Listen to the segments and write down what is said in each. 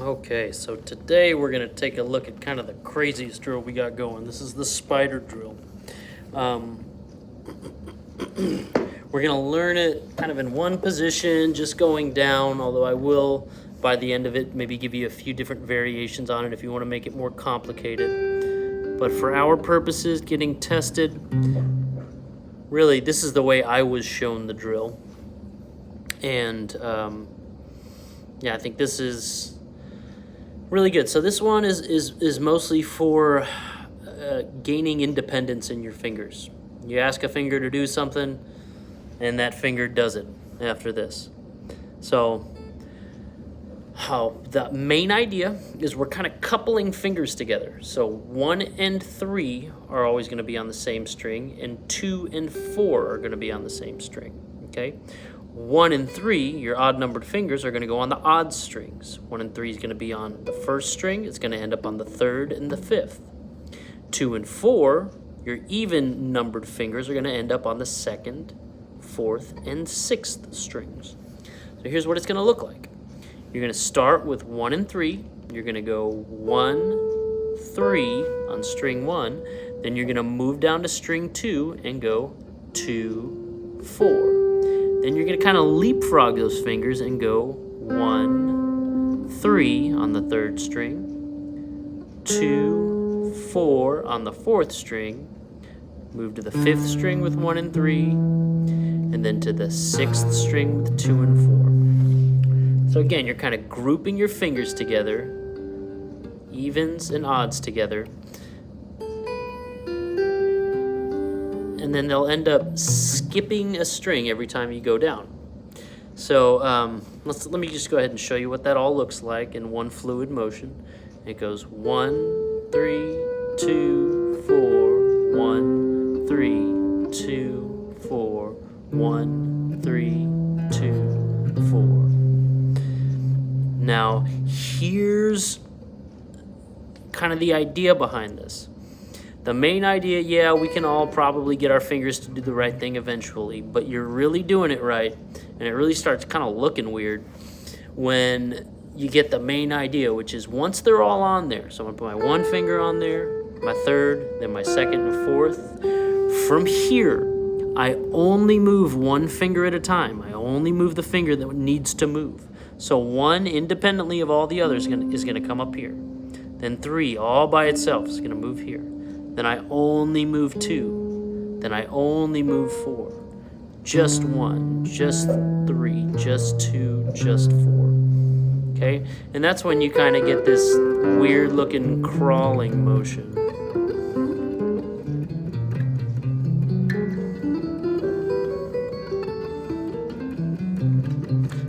Okay, so today we're going to take a look at kind of the craziest drill we got going. This is the spider drill. We're going to learn it kind of in one position, just going down, although I will, by the end of it, maybe give you a few different variations on it if you want to make it more complicated. But for our purposes, getting tested, really, this is the way I was shown the drill. And yeah, I think this is really good. So this one is mostly for gaining independence in your fingers. You ask a finger to do something, and that finger does it after this. So the main idea is we're kind of coupling fingers together. So 1 and 3 are always going to be on the same string, and 2 and 4 are going to be on the same string. Okay, 1 and 3, your odd numbered fingers, are going to go on the odd strings. 1 and 3 is going to be on the first string. It's going to end up on the 3rd and the 5th. 2 and 4, your even numbered fingers, are going to end up on the 2nd, 4th, and 6th strings. So here's what it's going to look like. You're going to start with 1 and 3. You're going to go 1, 3 on string 1. Then you're going to move down to string 2 and go 2, 4. Then you're going to kind of leapfrog those fingers and go 1, 3 on the 3rd string, 2, 4 on the 4th string, move to the 5th string with 1 and 3, and then to the 6th string with 2 and 4. So again, you're kind of grouping your fingers together, evens and odds together, and then they'll end up skipping a string every time you go down. So let me just go ahead and show you what that all looks like in one fluid motion. It goes 1, 3, 2, 4, 1, 3, 2, 4, 1, 3, 2, 4. Now, here's kind of the idea behind this. The main idea, yeah, we can all probably get our fingers to do the right thing eventually, but you're really doing it right, and it really starts kind of looking weird when you get the main idea, which is once they're all on there. So I'm going to put my 1 finger on there, my 3rd, then my 2nd and 4th. From here, I only move 1 finger at a time. I only move the finger that needs to move. So 1, independently of all the others, is going to come up here. Then 3, all by itself, is going to move here. Then I only move 2. Then I only move 4. Just 1, just 3, just 2, just 4. Okay? And that's when you kind of get this weird looking crawling motion.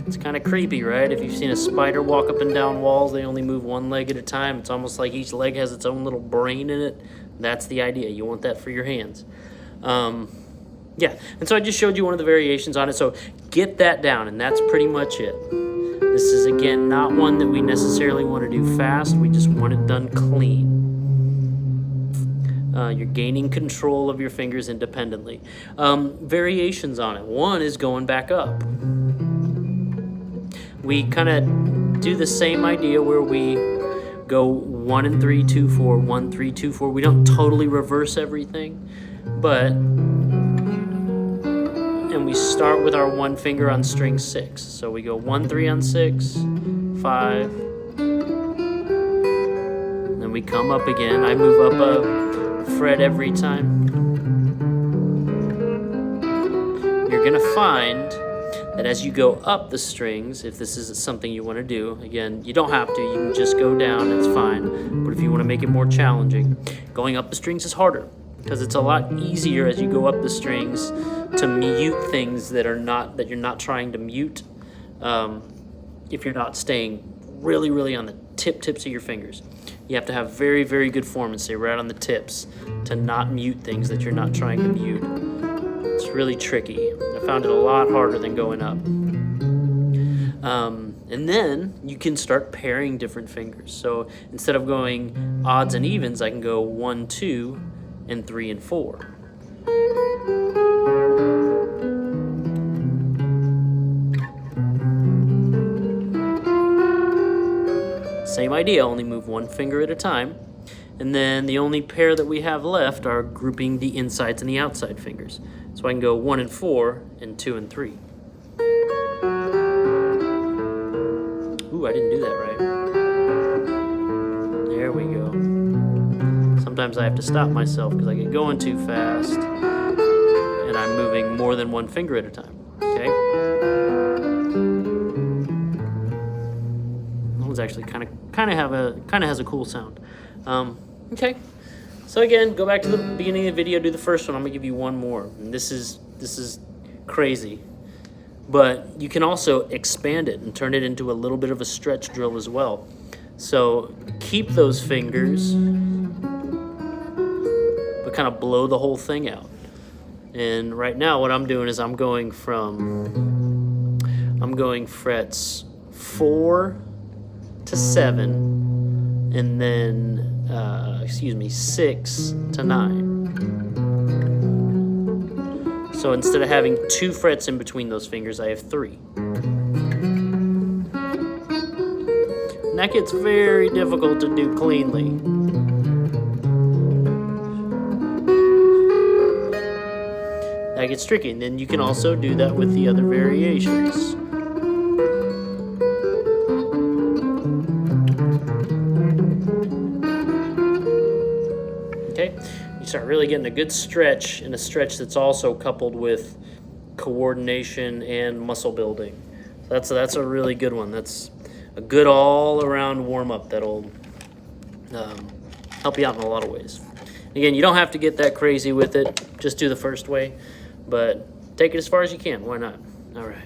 It's kind of creepy, right? If you've seen a spider walk up and down walls, they only move 1 leg at a time. It's almost like each leg has its own little brain in it. That's the idea. You want that for your hands. Yeah, and so I just showed you one of the variations on it. So get that down, and that's pretty much it. This is, again, not one that we necessarily want to do fast. We just want it done clean. You're gaining control of your fingers independently. Variations on it. One is going back up. We kind of do the same idea where we go 1 and 3, 2, 4, 1, 3, 2, 4. We don't totally reverse everything, but, and we start with our 1 finger on string 6. So we go 1, 3 on 6, 5, then we come up again. I move up a fret every time. You're gonna find that as you go up the strings, if this is something you want to do, again, you don't have to, you can just go down, it's fine. But if you want to make it more challenging, going up the strings is harder because it's a lot easier as you go up the strings to mute things that you're not trying to mute if you're not staying really, really on the tips of your fingers. You have to have very, very good form and stay right on the tips to not mute things that you're not trying to mute. It's really tricky. I found it a lot harder than going up. And then you can start pairing different fingers. So instead of going odds and evens, I can go 1, 2, and 3 and 4. Same idea, only move one finger at a time. And then the only pair that we have left are grouping the insides and the outside fingers. So I can go 1 and 4 and 2 and 3. Ooh, I didn't do that right. There we go. Sometimes I have to stop myself because I get going too fast and I'm moving more than one finger at a time. Okay? That one's actually kind of has a cool sound. Okay. So again, go back to the beginning of the video, do the first one. I'm gonna give you one more. And this is crazy. But you can also expand it and turn it into a little bit of a stretch drill as well. So keep those fingers, but kind of blow the whole thing out. And right now what I'm doing is I'm going frets 4 to 7, and then 6 to 9. So instead of having 2 frets in between those fingers, I have 3. And that gets very difficult to do cleanly. That gets tricky, and then you can also do that with the other variations. Okay, you start really getting a good stretch, and a stretch that's also coupled with coordination and muscle building. So that's a really good one. That's a good all-around warm-up that'll help you out in a lot of ways. Again, you don't have to get that crazy with it. Just do the first way, but take it as far as you can. Why not? All right.